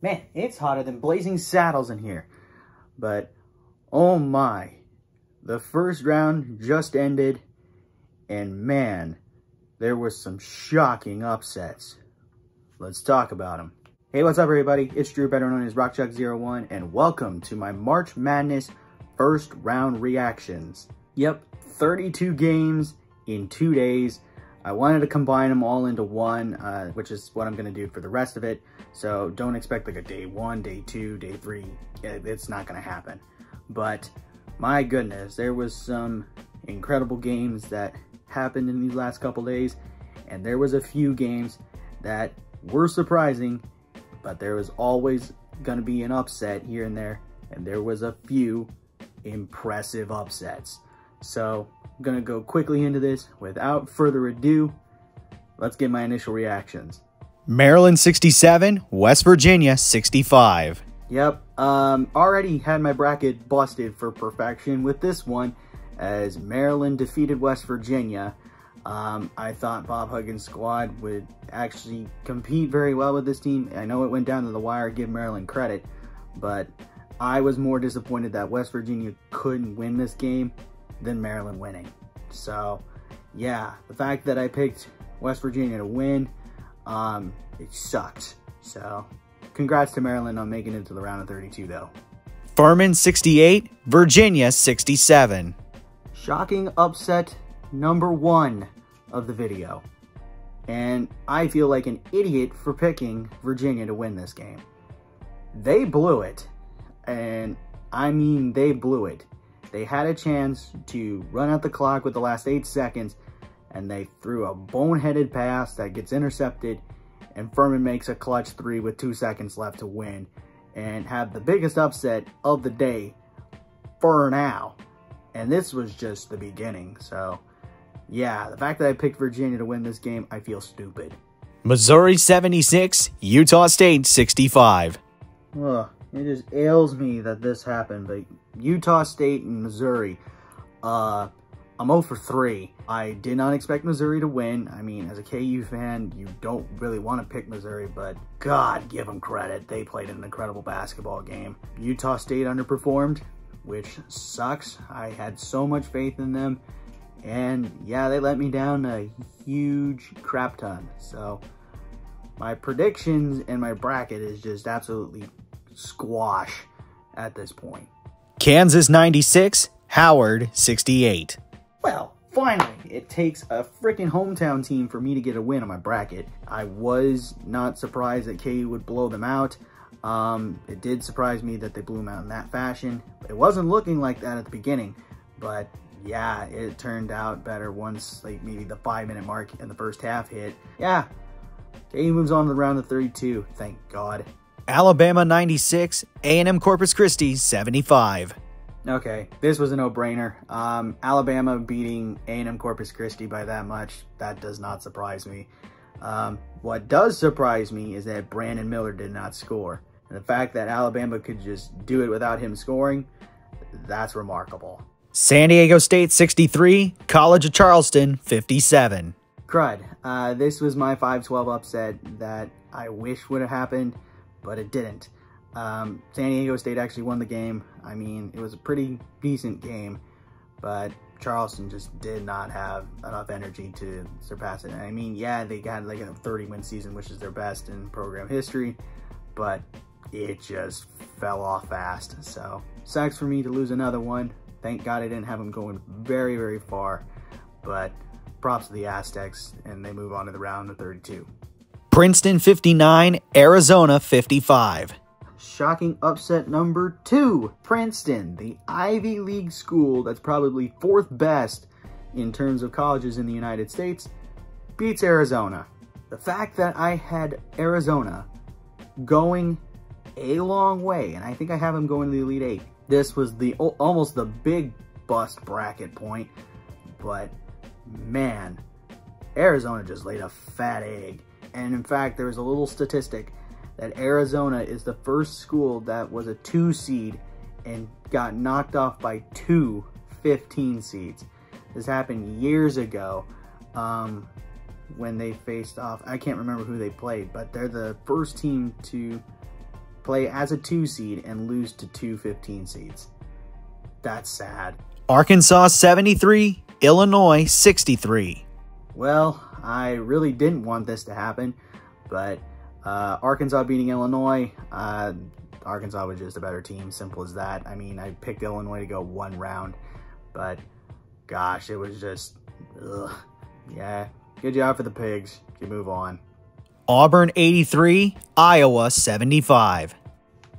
Man, it's hotter than blazing saddles in here. But, oh my. The first round just ended. And man, there was some shocking upsets. Let's talk about them. Hey, what's up everybody? It's Drew, better known as RockChuck01, and welcome to my March Madness first round reactions. Yep, 32 games in 2 days. I wanted to combine them all into one, which is what I'm going to do for the rest of it. So don't expect like a day 1, day 2, day 3. It's not going to happen. But my goodness, there was some incredible games that happened in these last couple days. And there was a few games that were surprising, but there was always going to be an upset here and there. And there was a few impressive upsets. So I'm going to go quickly into this. Without further ado, let's get my initial reactions. Maryland 67, West Virginia 65. Yep, already had my bracket busted for perfection with this one as Maryland defeated West Virginia. I thought Bob Huggins' squad would actually compete very well with this team. I know it went down to the wire, give Maryland credit, but I was more disappointed that West Virginia couldn't win this game than Maryland winning. So yeah, the fact that I picked West Virginia to win, it sucked. So congrats to Maryland on making it to the round of 32 though. Furman 68, Virginia 67. Shocking upset number 1 of the video. And I feel like an idiot for picking Virginia to win this game. They blew it. And I mean, they blew it. They had a chance to run out the clock with the last 8 seconds, and they threw a boneheaded pass that gets intercepted, and Furman makes a clutch 3 with 2 seconds left to win, and have the biggest upset of the day for now. And this was just the beginning. So yeah, the fact that I picked Virginia to win this game, I feel stupid. Missouri 76, Utah State 65. Ugh. It just ails me that this happened, but Utah State and Missouri, I'm 0 for 3. I did not expect Missouri to win. I mean, as a KU fan, you don't really want to pick Missouri, but God, give them credit. They played an incredible basketball game. Utah State underperformed, which sucks. I had so much faith in them, and yeah, they let me down a huge crap ton. So my predictions and my bracket is just absolutely squash at this point. Kansas 96, Howard 68. Well, finally, it takes a freaking hometown team for me to get a win on my bracket. I was not surprised that KU would blow them out. It did surprise me that they blew them out in that fashion. It wasn't looking like that at the beginning, but yeah, it turned out better once like maybe the 5-minute mark in the first half hit. Yeah, KU moves on to the round of 32, thank God. Alabama 96, A&M Corpus Christi 75. Okay, this was a no-brainer. Alabama beating A&M Corpus Christi by that much, that does not surprise me. What does surprise me is that Brandon Miller did not score. And the fact that Alabama could just do it without him scoring, that's remarkable. San Diego State 63, College of Charleston 57. Crud. This was my 5-12 upset that I wish would have happened, but it didn't. San Diego State actually won the game. I mean, it was a pretty decent game, but Charleston just did not have enough energy to surpass it. I mean, yeah, they got like a 30-win season, which is their best in program history, but it just fell off fast. So, sucks for me to lose another one. Thank God I didn't have them going very, very far, but props to the Aztecs, and they move on to the round of 32. Princeton 59, Arizona 55. Shocking upset number 2. Princeton, the Ivy League school that's probably 4th best in terms of colleges in the United States, beats Arizona. The fact that I had Arizona going a long way, and I think I have them going to the Elite 8. This was the almost the big bust bracket point, but man, Arizona just laid a fat egg. And in fact, there was a little statistic that Arizona is the first school that was a 2 seed and got knocked off by 2 15 seeds. This happened years ago when they faced off. I can't remember who they played, but they're the first team to play as a 2 seed and lose to 2 15 seeds. That's sad. Arkansas 73, Illinois 63. Well, I really didn't want this to happen, but Arkansas beating Illinois, Arkansas was just a better team, simple as that. I mean, I picked Illinois to go 1 round, but gosh, it was just, ugh. Yeah, good job for the Pigs. You move on. Auburn 83, Iowa 75.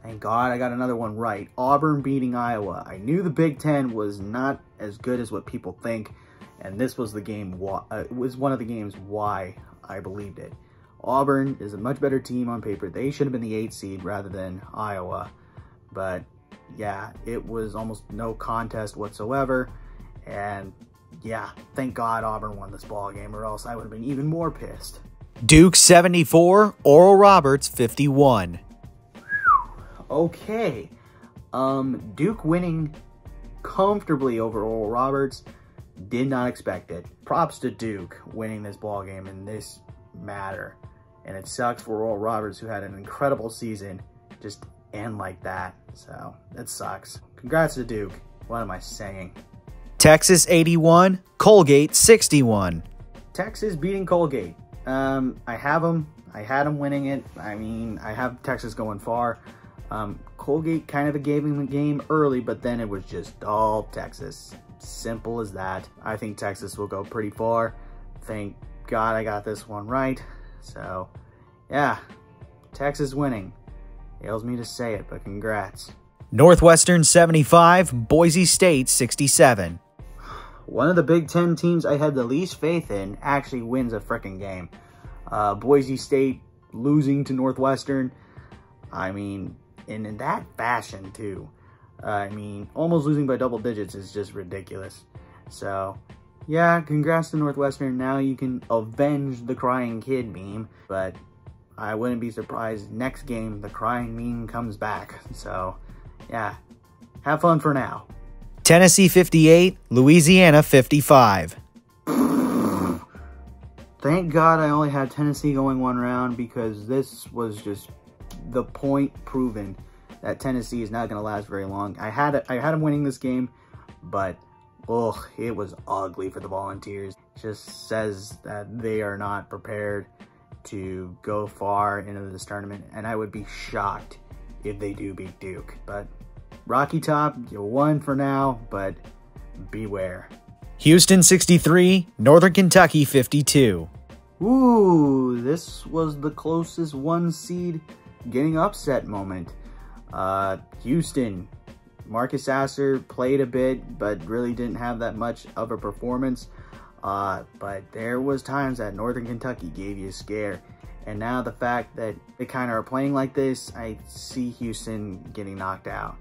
Thank God I got another one right. Auburn beating Iowa. I knew the Big Ten was not as good as what people think, and this was the game. It was one of the games why I believed it. Auburn is a much better team on paper. They should have been the 8th seed rather than Iowa. But yeah, it was almost no contest whatsoever. And yeah, thank God Auburn won this ball game, or else I would have been even more pissed. Duke 74, Oral Roberts 51. Okay, Duke winning comfortably over Oral Roberts, did not expect it. Props to Duke winning this ball game in this matter. And it sucks for Oral Roberts, who had an incredible season, just end like that. So that sucks. Congrats to Duke. What am I saying? Texas 81, Colgate 61. Texas beating Colgate. I have them. I had them winning it. I mean, I have Texas going far. Colgate kind of gave him the game early, but then it was just all Texas. Simple as that. I think Texas will go pretty far. Thank God I got this one right. So, yeah, Texas winning. Ails me to say it, but congrats. Northwestern 75, Boise State 67. One of the Big Ten teams I had the least faith in actually wins a frickin' game. Boise State losing to Northwestern. I mean, and in that fashion too. I mean, almost losing by double digits is just ridiculous. So, yeah, congrats to Northwestern. Now you can avenge the crying kid meme, but I wouldn't be surprised next game the crying meme comes back. So, yeah, have fun for now. Tennessee 58, Louisiana 55. Thank God I only had Tennessee going 1 round, because this was just the point proven that Tennessee is not going to last very long. I had them winning this game, but oh, it was ugly for the Volunteers. It just says that they are not prepared to go far into this tournament, and I would be shocked if they do beat Duke. But Rocky Top, you won for now, but beware. Houston 63, Northern Kentucky 52. Ooh, this was the closest 1 seed getting upset moment. Houston, Marcus Sasser played a bit, but really didn't have that much of a performance. But there was times that Northern Kentucky gave you a scare. And now the fact that they kind of are playing like this, I see Houston getting knocked out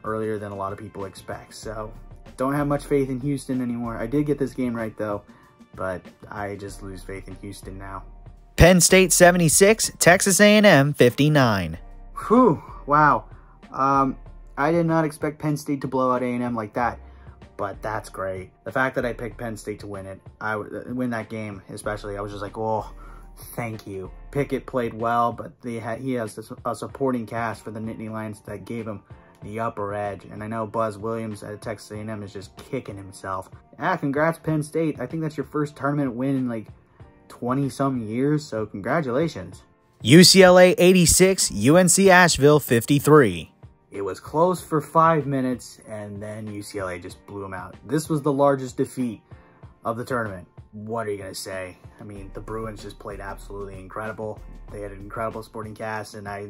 earlier than a lot of people expect. So don't have much faith in Houston anymore. I did get this game right though, but I just lose faith in Houston now. Penn State 76, Texas A&M 59. Whew, wow. I did not expect Penn State to blow out A&M like that, but that's great. The fact that I picked Penn State to win it, win that game especially, I was just like, oh, thank you. Pickett played well, but he has a supporting cast for the Nittany Lions that gave him the upper edge. And I know Buzz Williams at Texas A&M is just kicking himself. Yeah, congrats Penn State. I think that's your first tournament win in like 20-some years, so congratulations. UCLA 86, UNC Asheville 53. It was close for 5 minutes, and then UCLA just blew them out. This was the largest defeat of the tournament. What are you going to say? I mean, the Bruins just played absolutely incredible. They had an incredible sporting cast, and I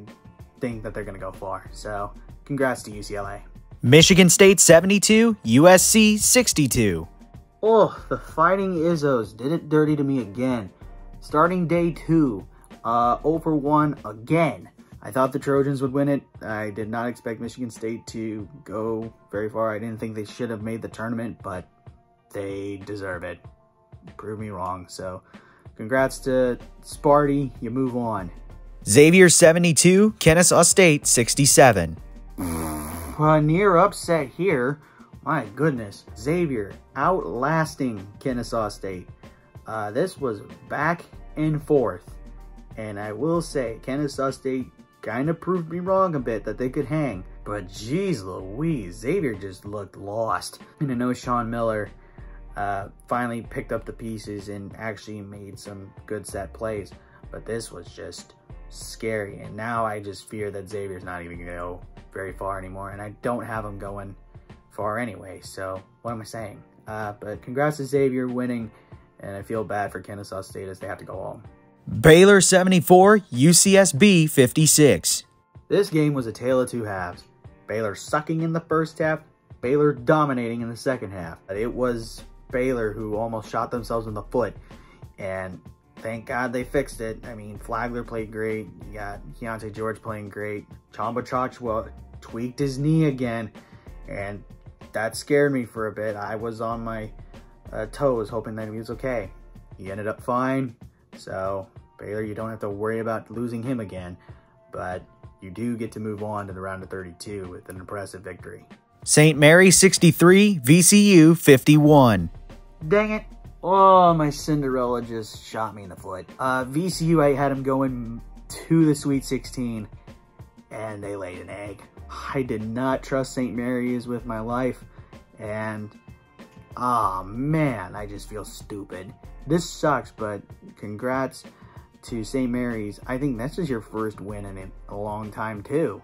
think that they're going to go far. So, congrats to UCLA. Michigan State 72, USC 62. Oh, the Fighting Izzos did it dirty to me again. Starting day 2, over 1 again. I thought the Trojans would win it. I did not expect Michigan State to go very far. I didn't think they should have made the tournament, but they deserve it. Prove me wrong. So, congrats to Sparty. You move on. Xavier 72, Kennesaw State 67. Near upset here. My goodness. Xavier outlasting Kennesaw State. This was back and forth. And I will say, Kennesaw State kind of proved me wrong a bit that they could hang. But geez Louise, Xavier just looked lost. And I know Sean Miller finally picked up the pieces and actually made some good set plays. But this was just scary. And now I just fear that Xavier's not even going to go very far anymore. And I don't have him going far anyway. So what am I saying? But congrats to Xavier winning. And I feel bad for Kennesaw State as they have to go home. Baylor 74, UCSB 56. This game was a tale of two halves. Baylor sucking in the first half, Baylor dominating in the second half. It was Baylor who almost shot themselves in the foot, and thank God they fixed it. I mean, Flagler played great. You got Keontae George playing great. Chamba Chachwa tweaked his knee again, and that scared me for a bit. I was on my toes hoping that he was okay. He ended up fine. So, Baylor, you don't have to worry about losing him again, but you do get to move on to the round of 32 with an impressive victory. St. Mary 63, VCU 51. Dang it. Oh, my Cinderella just shot me in the foot. VCU, I had him going to the Sweet 16, and they laid an egg. I did not trust St. Mary's with my life, and oh man, I just feel stupid. This sucks, but congrats to St. Mary's. I think this is your first win in a long time too.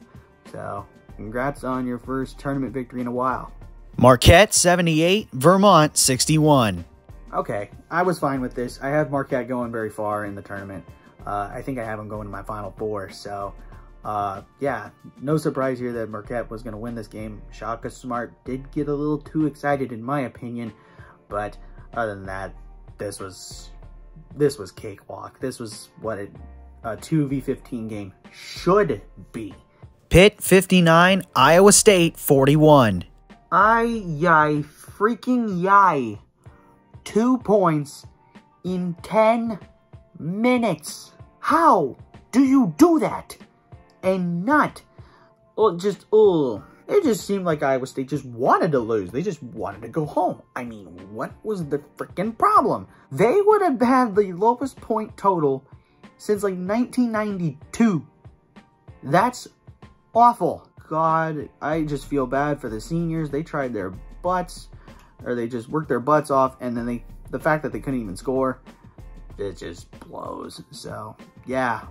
So congrats on your first tournament victory in a while. Marquette 78, Vermont 61. Okay, I was fine with this. I have Marquette going very far in the tournament. I think I have them going to my Final Four. So yeah, no surprise here that Marquette was going to win this game. Shaka Smart did get a little too excited in my opinion, but other than that, this was cakewalk. This was what a 2v15 game should be. Pitt 59, Iowa State 41. Yay, freaking yay. 2 points in 10 minutes. How do you do that? And not, it just seemed like Iowa State just wanted to lose. They just wanted to go home. I mean, what was the freaking problem? They would have had the lowest point total since like 1992. That's awful. God, I just feel bad for the seniors. They tried their butts, or they just worked their butts off, and then the fact that they couldn't even score, it just blows. So, yeah.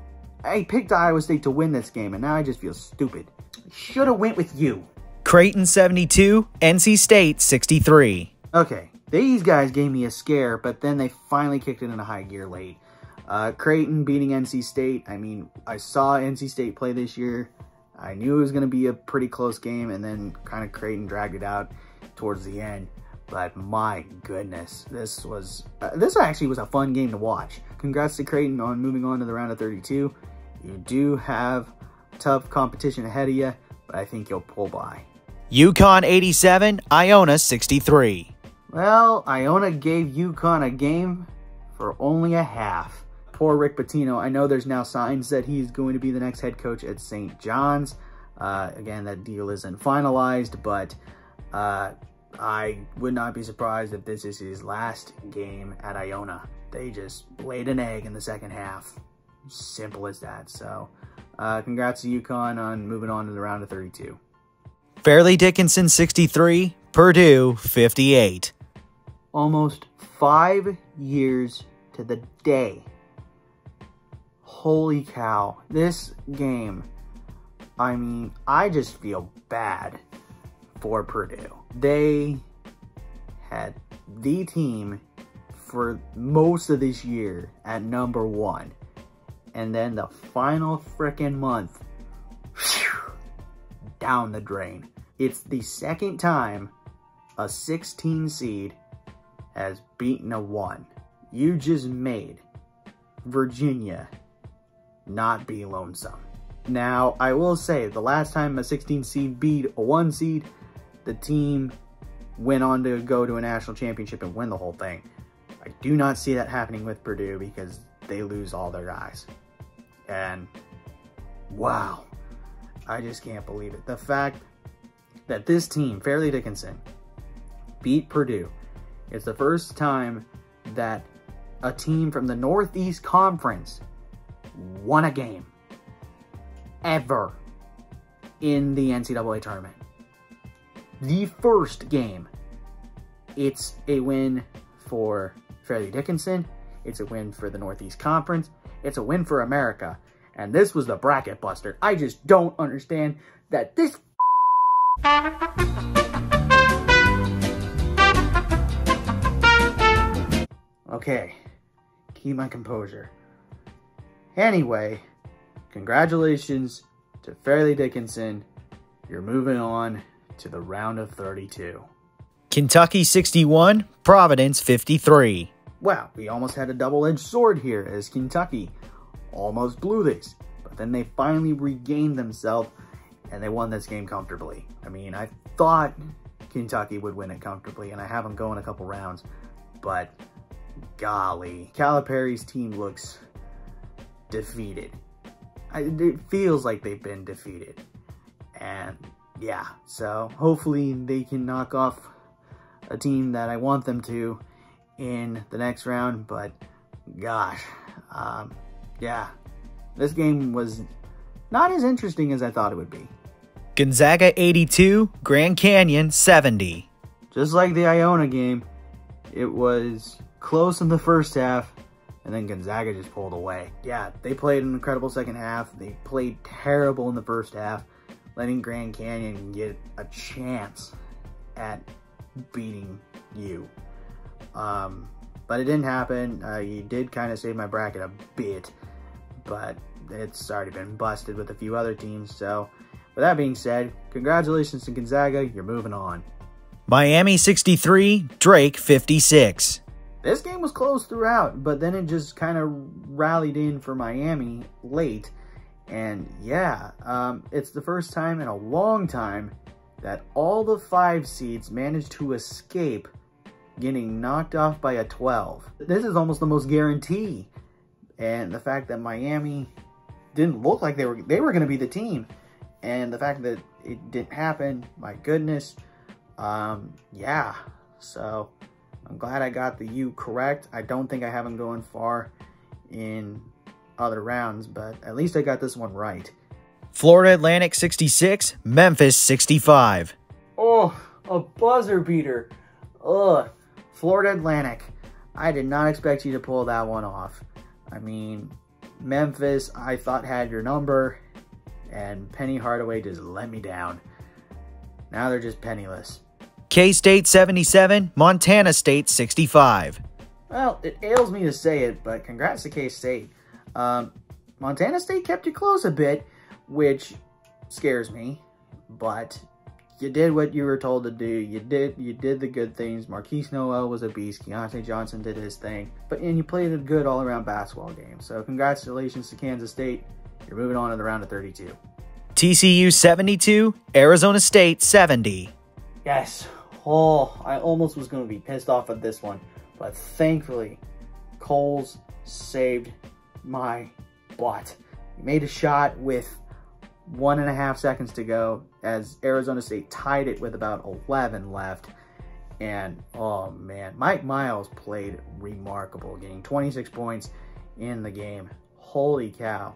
I picked Iowa State to win this game, and now I just feel stupid. Should have went with you. Creighton 72, NC State 63. Okay, these guys gave me a scare, but then they finally kicked it into high gear late. Creighton beating NC State. I mean, I saw NC State play this year. I knew it was going to be a pretty close game, and then kind of Creighton dragged it out towards the end. But my goodness, this actually was a fun game to watch. Congrats to Creighton on moving on to the round of 32. You do have tough competition ahead of you, but I think you'll pull by. UConn 87, Iona 63. Well, Iona gave UConn a game for only a half. Poor Rick Pitino. I know there's now signs that he's going to be the next head coach at St. John's. Again, that deal isn't finalized, but I would not be surprised if this is his last game at Iona. They just laid an egg in the second half. Simple as that. So, congrats to UConn on moving on to the round of 32. Fairleigh Dickinson 63, Purdue 58. Almost 5 years to the day. Holy cow. This game, I mean, I just feel bad for Purdue. They had the team for most of this year at number 1. And then the final frickin' month, whew, down the drain. It's the second time a 16 seed has beaten a 1. You just made Virginia not be lonesome. Now, I will say, the last time a 16 seed beat a 1 seed, the team went on to go to a national championship and win the whole thing. I do not see that happening with Purdue because they lose all their guys. And wow, I just can't believe it. The fact that this team, Fairleigh Dickinson, beat Purdue. It's the first time that a team from the Northeast Conference won a game. ever in the NCAA tournament. The first game. It's a win for Fairleigh Dickinson. It's a win for the Northeast Conference. It's a win for America. And this was the bracket buster. I just don't understand that this Okay, keep my composure. Anyway, congratulations to Fairleigh Dickinson. You're moving on to the round of 32. Kentucky 61, Providence 53. Wow, we almost had a double-edged sword here as Kentucky almost blew this. But then they finally regained themselves and they won this game comfortably. I mean, I thought Kentucky would win it comfortably, and I have them going a couple rounds. But golly, Calipari's team looks defeated. It feels like they've been defeated. And yeah, so hopefully they can knock off a team that I want them to in the next round. But gosh, yeah, this game was not as interesting as I thought it would be. Gonzaga 82, Grand Canyon 70. Just like the Iona game, it was close in the first half, and then Gonzaga just pulled away. Yeah, they played an incredible second half. They played terrible in the first half, letting Grand Canyon get a chance at beating you. But it didn't happen. You did kind of save my bracket a bit, but it's already been busted with a few other teams. So with that being said, congratulations to Gonzaga. You're moving on. Miami 63, Drake 56. This game was close throughout, but then it just kind of rallied in for Miami late. And yeah, it's the first time in a long time that all the 5 seeds managed to escape getting knocked off by a 12. This is almost the most guarantee. And the fact that Miami didn't look like they were going to be the team, and the fact that it didn't happen, my goodness. Yeah, so I'm glad I got the U correct. I don't think I have them going far in other rounds, but at least I got this one right. Florida Atlantic 66, Memphis 65. Oh, a buzzer beater. Ugh. Florida Atlantic. I did not expect you to pull that one off. I mean, Memphis, I thought had your number, and Penny Hardaway just let me down. Now they're just penniless. K-State 77, Montana State 65. Well, it ails me to say it, but congrats to K-State. Montana State kept you close a bit, which scares me, but you did what you were told to do. You did the good things. Marquise Noel was a beast. Keontae Johnson did his thing. And you played a good all-around basketball game. So congratulations to Kansas State. You're moving on to the round of 32. TCU 72, Arizona State 70. Yes. Oh, I almost was going to be pissed off at this one. But thankfully, Coles saved my butt. He made a shot with 1.5 seconds to go as Arizona State tied it with about 11 left. And oh man, Mike Miles played remarkable, getting 26 points in the game. Holy cow.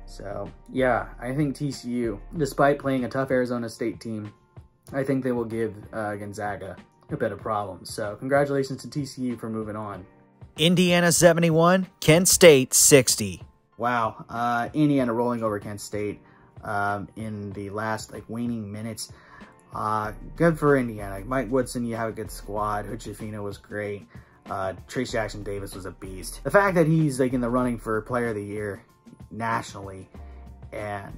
So yeah, I think TCU, despite playing a tough Arizona State team, I think they will give Gonzaga a bit of problems. So congratulations to TCU for moving on. Indiana 71, Kent State 60. Wow, Indiana rolling over Kent State in the last waning minutes. Good for Indiana. Mike Woodson, you have a good squad. Hood-Schifino was great. Trace Jackson Davis was a beast. The fact that he's in the running for Player of the Year nationally, and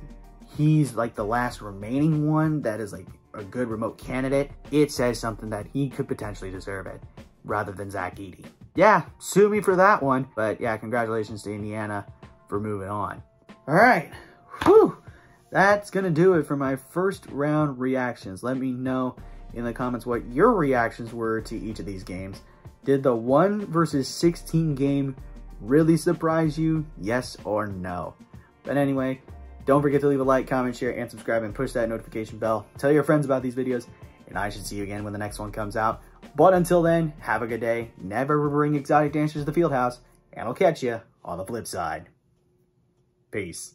he's the last remaining one that is a good remote candidate, it says something that he could potentially deserve it rather than Zach Edey. Yeah, sue me for that one. But yeah, congratulations to Indiana for moving on. All right. Whew. That's going to do it for my first round reactions. Let me know in the comments what your reactions were to each of these games. Did the 1 versus 16 game really surprise you? Yes or no? But anyway, don't forget to leave a like, comment, share, and subscribe, and push that notification bell. Tell your friends about these videos, and I should see you again when the next one comes out. But until then, have a good day. Never bring exotic dancers to the field house, and I'll catch you on the flip side. Peace.